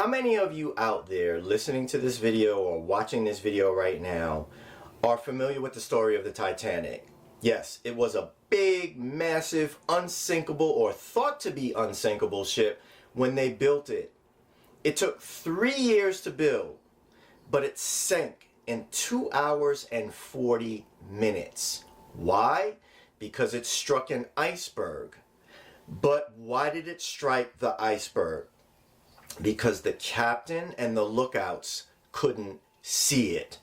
How many of you out there listening to this video or watching this video right now are familiar with the story of the Titanic? Yes, it was a big, massive, unsinkable or thought to be unsinkable ship when they built it. It took 3 years to build, but it sank in 2 hours and 40 minutes. Why? Because it struck an iceberg. But why did it strike the iceberg? Because the captain and the lookouts couldn't see it.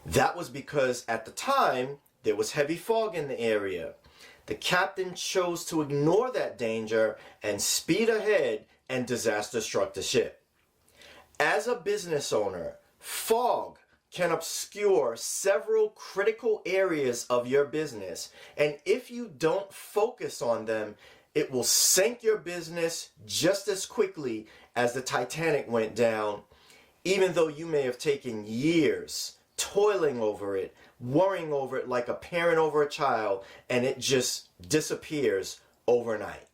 That was because at the time there was heavy fog in the area. The captain chose to ignore that danger and speed ahead, and disaster struck the ship. As a business owner, fog can obscure several critical areas of your business, and if you don't focus on them, it will sink your business just as quickly as the Titanic went down, even though you may have taken years toiling over it, worrying over it like a parent over a child, and it just disappears overnight.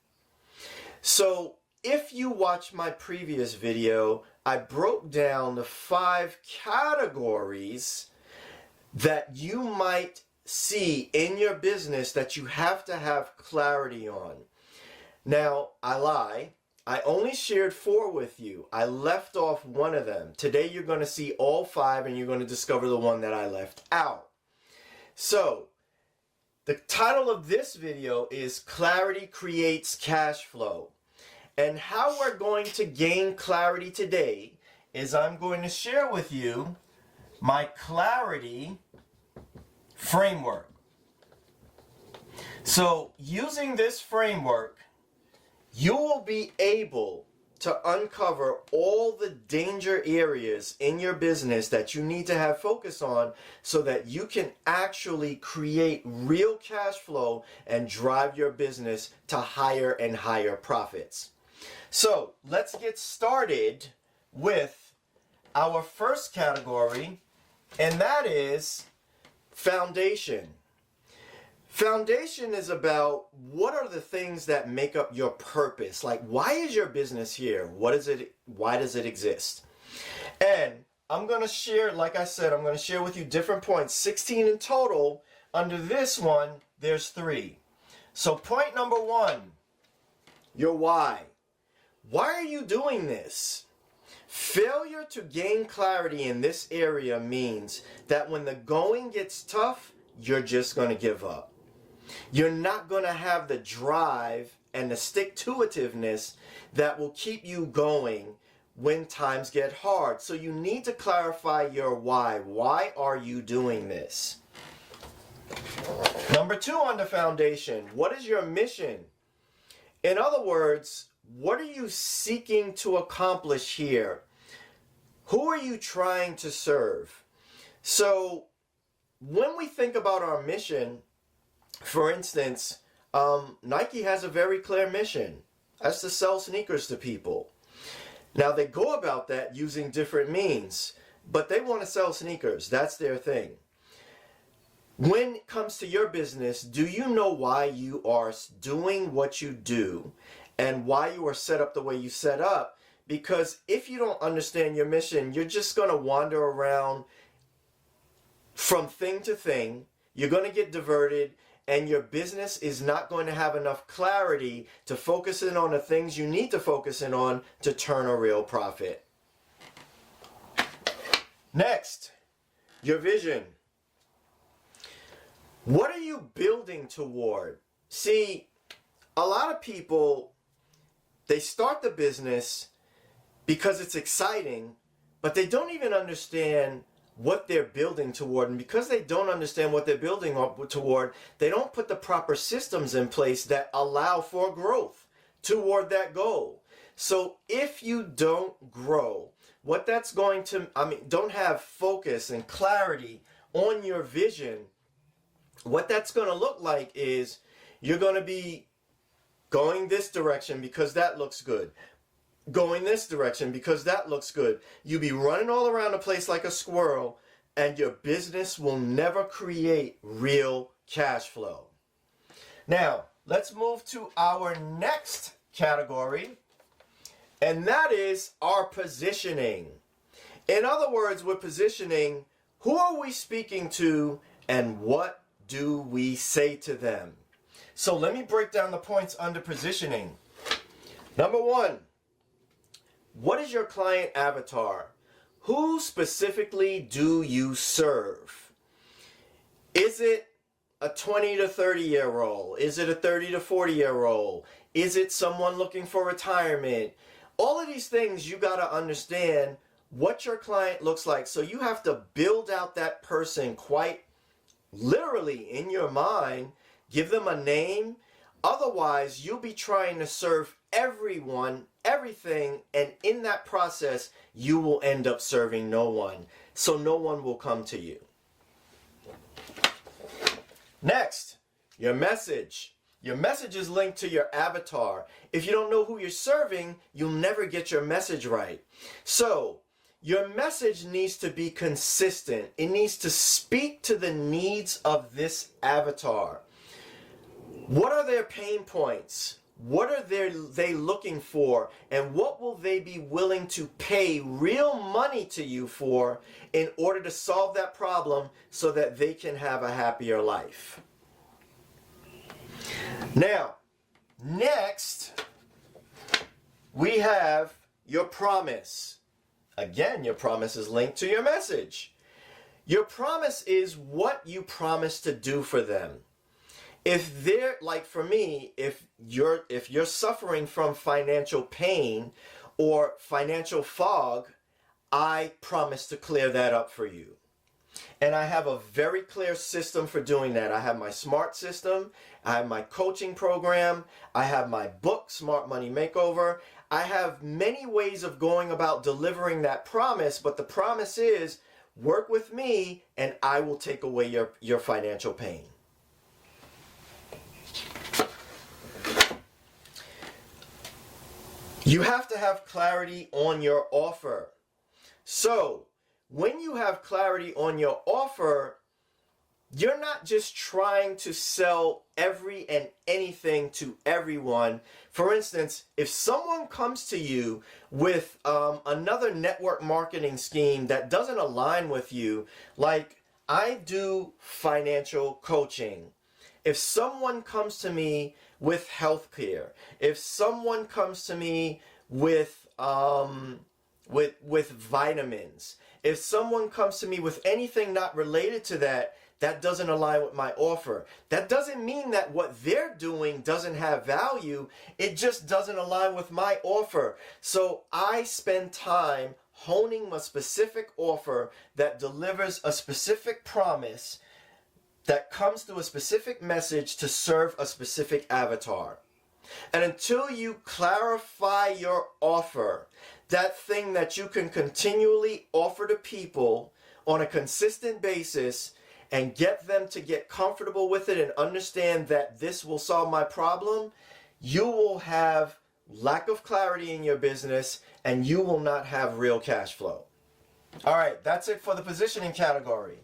So if you watched my previous video, I broke down the 5 categories that you might see in your business that you have to have clarity on. Now, I lie. I only shared 4 with you. I left off one of them. Today you're going to see all 5 and you're going to discover the one that I left out. So, the title of this video is Clarity Creates Cash Flow. And how we're going to gain clarity today is I'm going to share with you my clarity framework. So, using this framework, you will be able to uncover all the danger areas in your business that you need to have focus on so that you can actually create real cash flow and drive your business to higher and higher profits. So let's get started with our first category, and that is foundation. Foundation is about what are the things that make up your purpose. Like, why is your business here? What is it? Why does it exist? And I'm going to share, like I said, I'm going to share with you different points, 16 in total. Under this one, there's 3. So point number 1, your why. Why are you doing this? Failure to gain clarity in this area means that when the going gets tough, you're just going to give up. You're not going to have the drive and the stick-to-itiveness that will keep you going when times get hard. So you need to clarify your why. Why are you doing this? Number 2 on the foundation, what is your mission? In other words, what are you seeking to accomplish here? Who are you trying to serve? So when we think about our mission, for instance, Nike has a very clear mission. That's to sell sneakers to people. Now, they go about that using different means, but they want to sell sneakers. That's their thing. When it comes to your business, do you know why you are doing what you do and why you are set up the way you set up? Because if you don't understand your mission, you're just going to wander around from thing to thing. You're going to get diverted, and your business is not going to have enough clarity to focus in on the things you need to focus in on to turn a real profit. Next, your vision. What are you building toward? See, a lot of people, they start the business because it's exciting, but they don't even understand what they're building toward. And because they don't understand what they're building toward, they don't put the proper systems in place that allow for growth toward that goal. So if you don't grow, what that's going to, don't have focus and clarity on your vision, what that's going to look like is you're going to be going this direction because that looks good. Going this direction because that looks good. You'll be running all around the place like a squirrel, and your business will never create real cash flow. Now, let's move to our next category, And that is our positioning. In other words, with positioning, who are we speaking to and what do we say to them? So let me break down the points under positioning. Number one, what is your client avatar? Who specifically do you serve? Is it a 20 to 30-year-old? Is it a 30 to 40-year-old? Is it someone looking for retirement? All of these things, you got to understand what your client looks like. So you have to build out that person quite literally in your mind, give them a name. Otherwise, you'll be trying to serve everyone, everything, and in that process, you will end up serving no one. So no one will come to you. Next, your message. Your message is linked to your avatar. If you don't know who you're serving, you'll never get your message right. So, your message needs to be consistent. It needs to speak to the needs of this avatar. What are their pain points? What are they looking for? And what will they be willing to pay real money to you for in order to solve that problem so that they can have a happier life? Now, next, we have your promise. Again, your promise is linked to your message. Your promise is what you promise to do for them. If they're, like for me, if you're suffering from financial pain or financial fog, I promise to clear that up for you. And I have a very clear system for doing that. I have my SMART system. I have my coaching program. I have my book, Smart Money Makeover. I have many ways of going about delivering that promise, but the promise is work with me and I will take away your financial pain. You have to have clarity on your offer. So, when you have clarity on your offer, you're not just trying to sell every and anything to everyone. For instance, if someone comes to you with another network marketing scheme that doesn't align with you, like I do financial coaching. If someone comes to me with healthcare, if someone comes to me with vitamins, if someone comes to me with anything not related to that, that doesn't align with my offer. That doesn't mean that what they're doing doesn't have value. It just doesn't align with my offer. So I spend time honing a specific offer that delivers a specific promise that comes through a specific message to serve a specific avatar. And until you clarify your offer, that thing that you can continually offer to people on a consistent basis and get them to get comfortable with it and understand that this will solve my problem, you will have lack of clarity in your business and you will not have real cash flow. All right, that's it for the positioning category.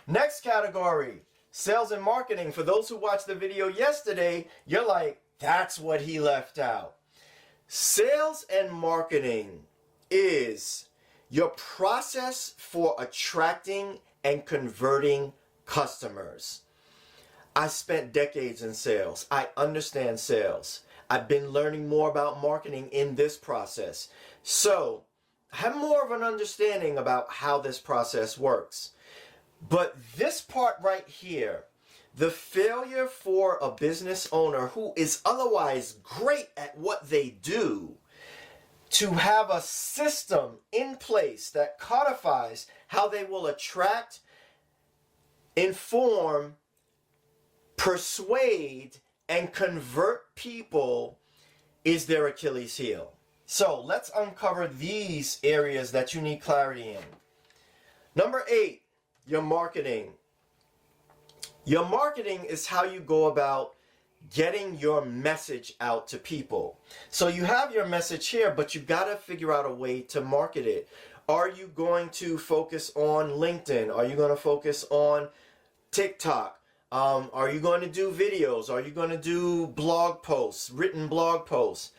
Next category, sales and marketing. For those who watched the video yesterday, you're like, that's what he left out. Sales and marketing is your process for attracting and converting customers. I spent decades in sales. I understand sales. I've been learning more about marketing in this process. So I have more of an understanding about how this process works. But this part right here, the failure for a business owner who is otherwise great at what they do to have a system in place that codifies how they will attract, inform, persuade, and convert people is their Achilles heel. So let's uncover these areas that you need clarity in. Number 8, your marketing. Your marketing is how you go about getting your message out to people. So you have your message here, but you got to figure out a way to market it. Are you going to focus on LinkedIn? Are you going to focus on TikTok? Are you going to do videos? Are you going to do blog posts, written blog posts?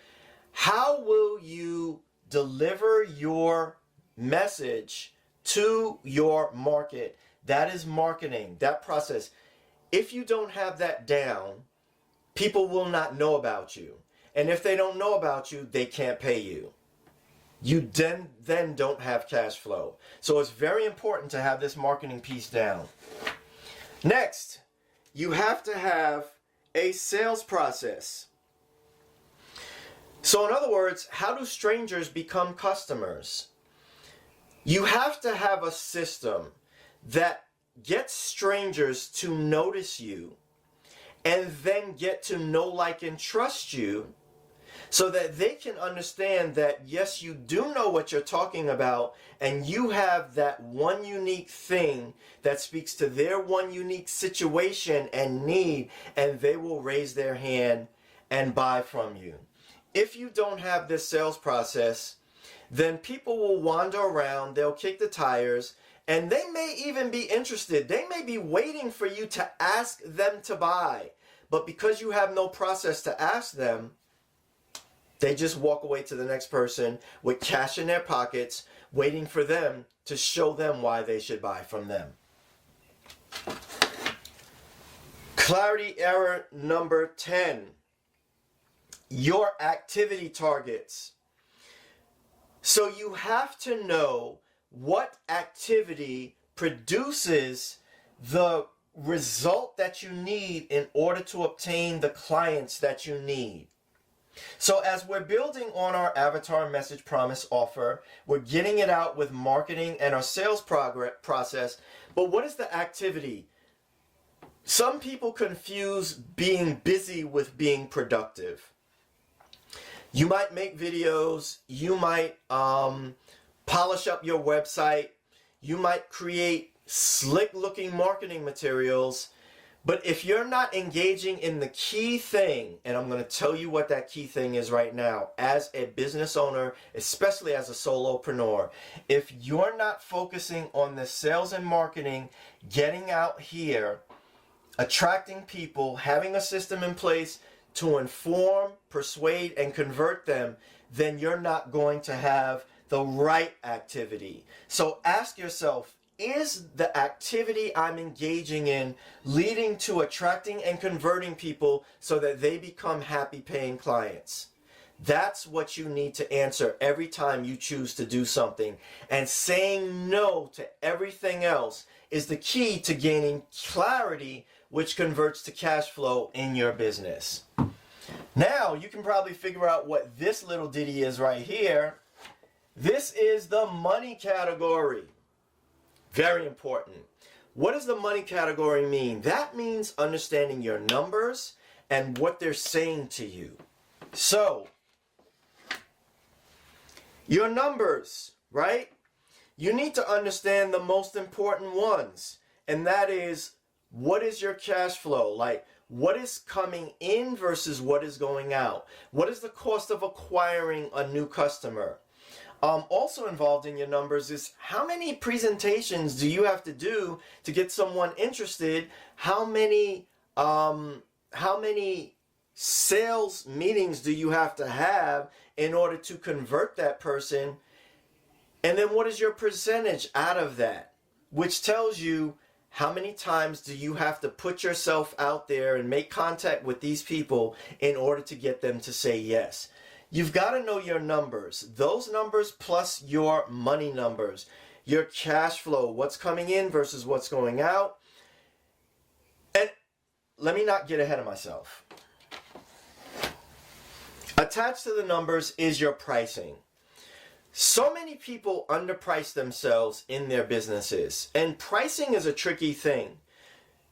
How will you deliver your message to your market. That is marketing, that process. If you don't have that down, people will not know about you. And if they don't know about you, they can't pay you. You then don't have cash flow. So it's very important to have this marketing piece down. Next, you have to have a sales process. So in other words, how do strangers become customers? You have to have a system that gets strangers to notice you and then get to know, like, and trust you so that they can understand that, yes, you do know what you're talking about and you have that one unique thing that speaks to their one unique situation and need, and they will raise their hand and buy from you. If you don't have this sales process, then people will wander around, they'll kick the tires, and they may even be interested. They may be waiting for you to ask them to buy. But because you have no process to ask them, they just walk away to the next person with cash in their pockets, waiting for them to show them why they should buy from them. Clarity error number 10. Your activity targets. So you have to know what activity produces the result that you need in order to obtain the clients that you need. So as we're building on our avatar message promise offer, we're getting it out with marketing and our sales process, but what is the activity? Some people confuse being busy with being productive. You might make videos, you might polish up your website, you might create slick looking marketing materials, but if you're not engaging in the key thing, and I'm going to tell you what that key thing is right now, as a business owner, especially as a solopreneur, if you're not focusing on the sales and marketing, getting out here, attracting people, having a system in place to inform, persuade, and convert them, then you're not going to have the right activity. So ask yourself, is the activity I'm engaging in leading to attracting and converting people so that they become happy paying clients? That's what you need to answer every time you choose to do something. And saying no to everything else is the key to gaining clarity, which converts to cash flow in your business. Now, you can probably figure out what this little ditty is right here. This is the money category. Very important. What does the money category mean? That means understanding your numbers and what they're saying to you. So, your numbers, right? You need to understand the most important ones. And that is, what is your cash flow? Like, what is coming in versus what is going out? What is the cost of acquiring a new customer? Also involved in your numbers is how many presentations do you have to do to get someone interested? How many sales meetings do you have to have in order to convert that person? And then what is your percentage out of that? Which tells you how many times do you have to put yourself out there and make contact with these people in order to get them to say yes. You've got to know your numbers. Those numbers plus your money numbers. Your cash flow, what's coming in versus what's going out. And let me not get ahead of myself. Attached to the numbers is your pricing. So many people underprice themselves in their businesses, and pricing is a tricky thing.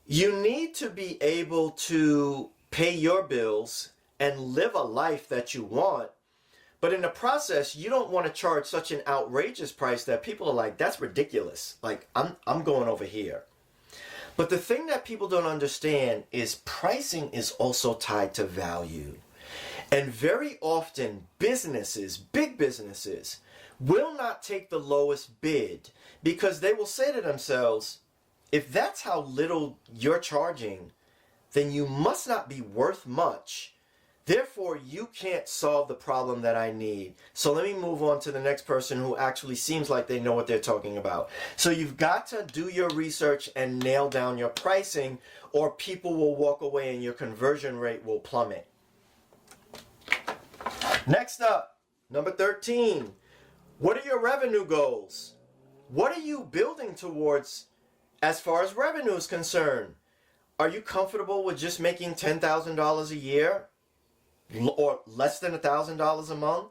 You need to be able to pay your bills and live a life that you want, but in the process, you don't want to charge such an outrageous price that people are like, that's ridiculous. Like, I'm going over here. But the thing that people don't understand is pricing is also tied to value. And very often, businesses, big businesses, will not take the lowest bid because they will say to themselves, if that's how little you're charging, then you must not be worth much Therefore, you can't solve the problem that I need. So let me move on to the next person who actually seems like they know what they're talking about. So you've got to do your research and nail down your pricing, or people will walk away and your conversion rate will plummet. Next up, number 13. What are your revenue goals? What are you building towards as far as revenue is concerned? Are you comfortable with just making $10,000 a year? Or less than $1,000 a month?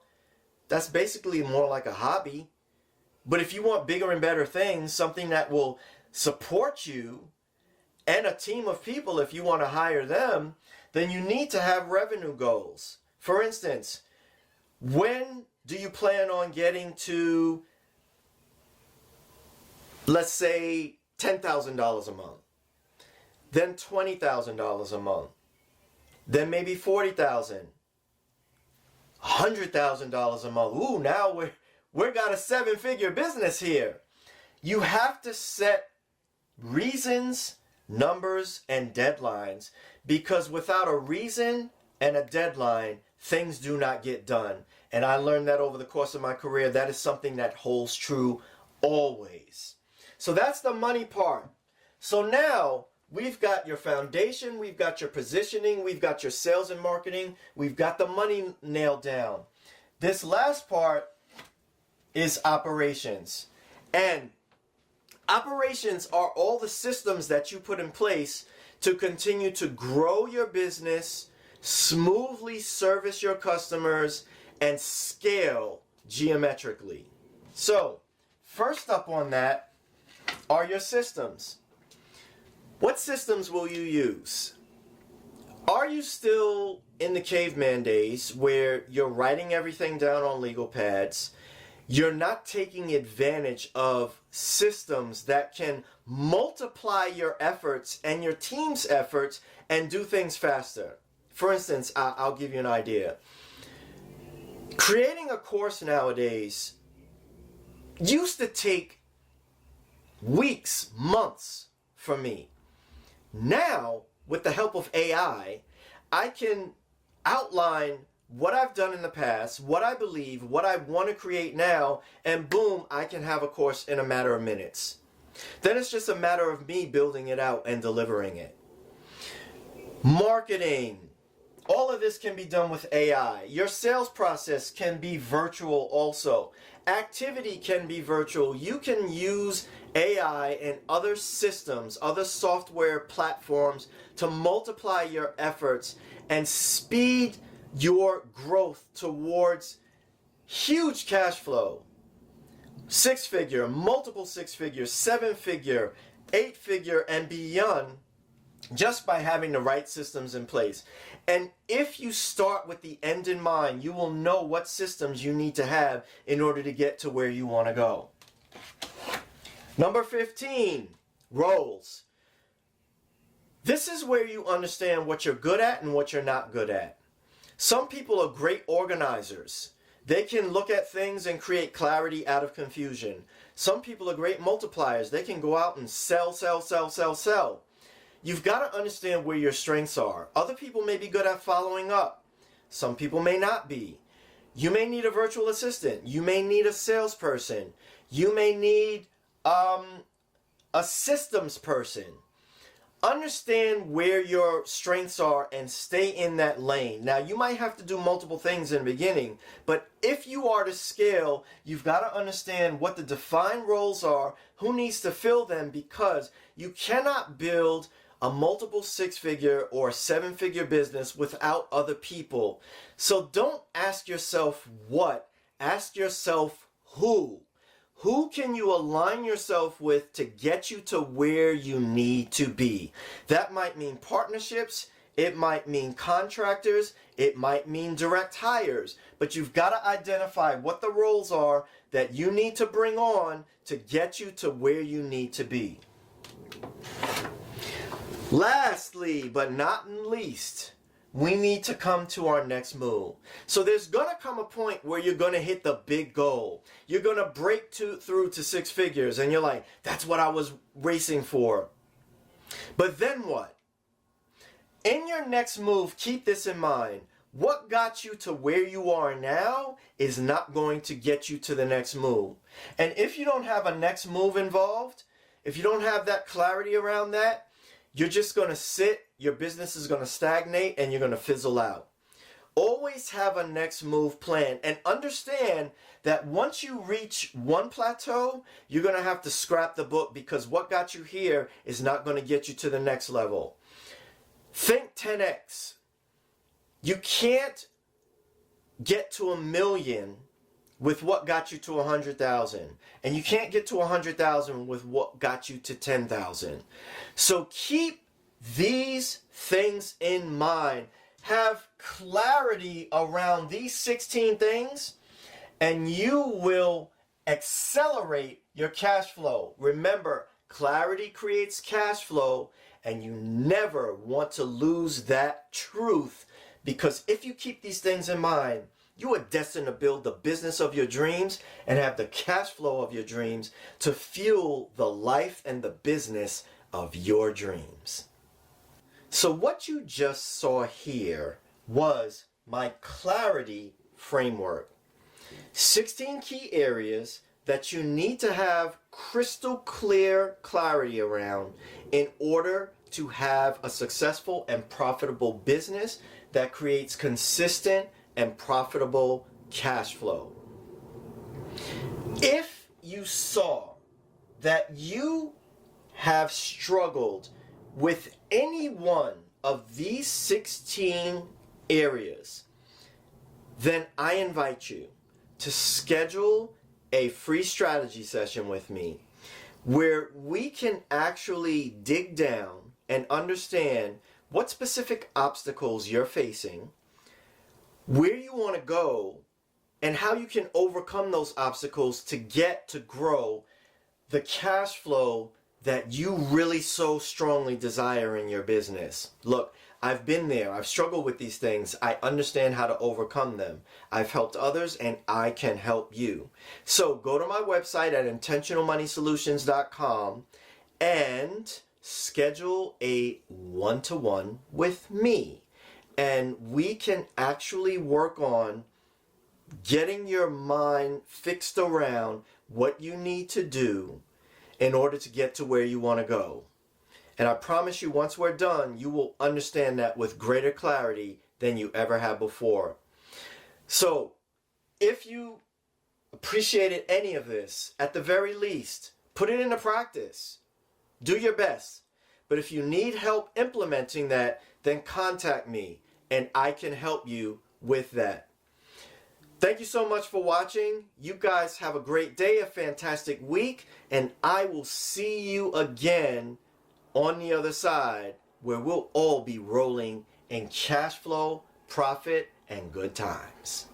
That's basically more like a hobby. But if you want bigger and better things, something that will support you and a team of people, if you want to hire them, then you need to have revenue goals. For instance, when do you plan on getting to, let's say, $10,000 a month? Then $20,000 a month. Then maybe $40,000, $100,000 a month. Ooh, now we're got a 7-figure business here. You have to set reasons, numbers, and deadlines, because without a reason and a deadline, things do not get done. And I learned that over the course of my career. That is something that holds true always. So that's the money part. So now, we've got your foundation, we've got your positioning, we've got your sales and marketing, we've got the money nailed down. This last part is operations. And operations are all the systems that you put in place to continue to grow your business, smoothly service your customers, and scale geometrically. So, first up on that are your systems. What systems will you use? Are you still in the caveman days where you're writing everything down on legal pads? You're not taking advantage of systems that can multiply your efforts and your team's efforts and do things faster. For instance, I'll give you an idea. Creating a course nowadays used to take weeks, months for me. Now, with the help of AI, I can outline what I've done in the past, what I believe, what I want to create now, and boom, I can have a course in a matter of minutes. Then it's just a matter of me building it out and delivering it. Marketing. All of this can be done with AI. Your sales process can be virtual also. Activity can be virtual. You can use AI and other systems, other software platforms to multiply your efforts and speed your growth towards huge cash flow. 6-figure, multiple 6-figure, 7-figure, 8-figure, and beyond, just by having the right systems in place. And if you start with the end in mind, you will know what systems you need to have in order to get to where you want to go. Number 15, roles. This is where you understand what you're good at and what you're not good at. Some people are great organizers. They can look at things and create clarity out of confusion. Some people are great multipliers. They can go out and sell. You've got to understand where your strengths are. Other people may be good at following up. Some people may not be. You may need a virtual assistant. You may need a salesperson. You may need a systems person. Understand where your strengths are and stay in that lane. Now, you might have to do multiple things in the beginning, but if you are to scale, you've got to understand what the defined roles are, who needs to fill them, because you cannot build a multiple 6-figure or 7-figure business without other people. So don't ask yourself what, ask yourself who. Who can you align yourself with to get you to where you need to be? That might mean partnerships, it might mean contractors, it might mean direct hires, but you've got to identify what the roles are that you need to bring on to get you to where you need to be. Lastly, but not least, we need to come to our next move. So there's going to come a point where you're going to hit the big goal. You're going to break through to 6 figures, and you're like, that's what I was racing for. But then what? In your next move, keep this in mind. what got you to where you are now is not going to get you to the next move. And if you don't have a next move involved, if you don't have that clarity around that, you're just going to sit, your business is going to stagnate, and you're going to fizzle out. Always have a next move plan, and understand that once you reach one plateau, you're going to have to scrap the book, because what got you here is not going to get you to the next level. Think 10x. You can't get to 1,000,000 with what got you to 100,000, and you can't get to 100,000 with what got you to 10,000. So keep these things in mind. Have clarity around these 16 things, and you will accelerate your cash flow. Remember, clarity creates cash flow, and you never want to lose that truth, because if you keep these things in mind, you are destined to build the business of your dreams and have the cash flow of your dreams to fuel the life and the business of your dreams. So what you just saw here was my clarity framework. 16 key areas that you need to have crystal clear clarity around in order to have a successful and profitable business that creates consistent and profitable cash flow. If you saw that you have struggled with any one of these 16 areas, then I invite you to schedule a free strategy session with me where we can actually dig down and understand what specific obstacles you're facing, where you want to go, and how you can overcome those obstacles to get to grow the cash flow that you really so strongly desire in your business. Look, I've been there. I've struggled with these things. I understand how to overcome them. I've helped others, and I can help you. So go to my website at intentionalmoneysolutions.com and schedule a one-to-one with me. And we can actually work on getting your mind fixed around what you need to do in order to get to where you want to go. And I promise you, once we're done, you will understand that with greater clarity than you ever have before. So, if you appreciated any of this, at the very least, put it into practice. Do your best. But if you need help implementing that, then contact me and I can help you with that. Thank you so much for watching. You guys have a great day, a fantastic week, and I will see you again on the other side, where we'll all be rolling in cash flow, profit, and good times.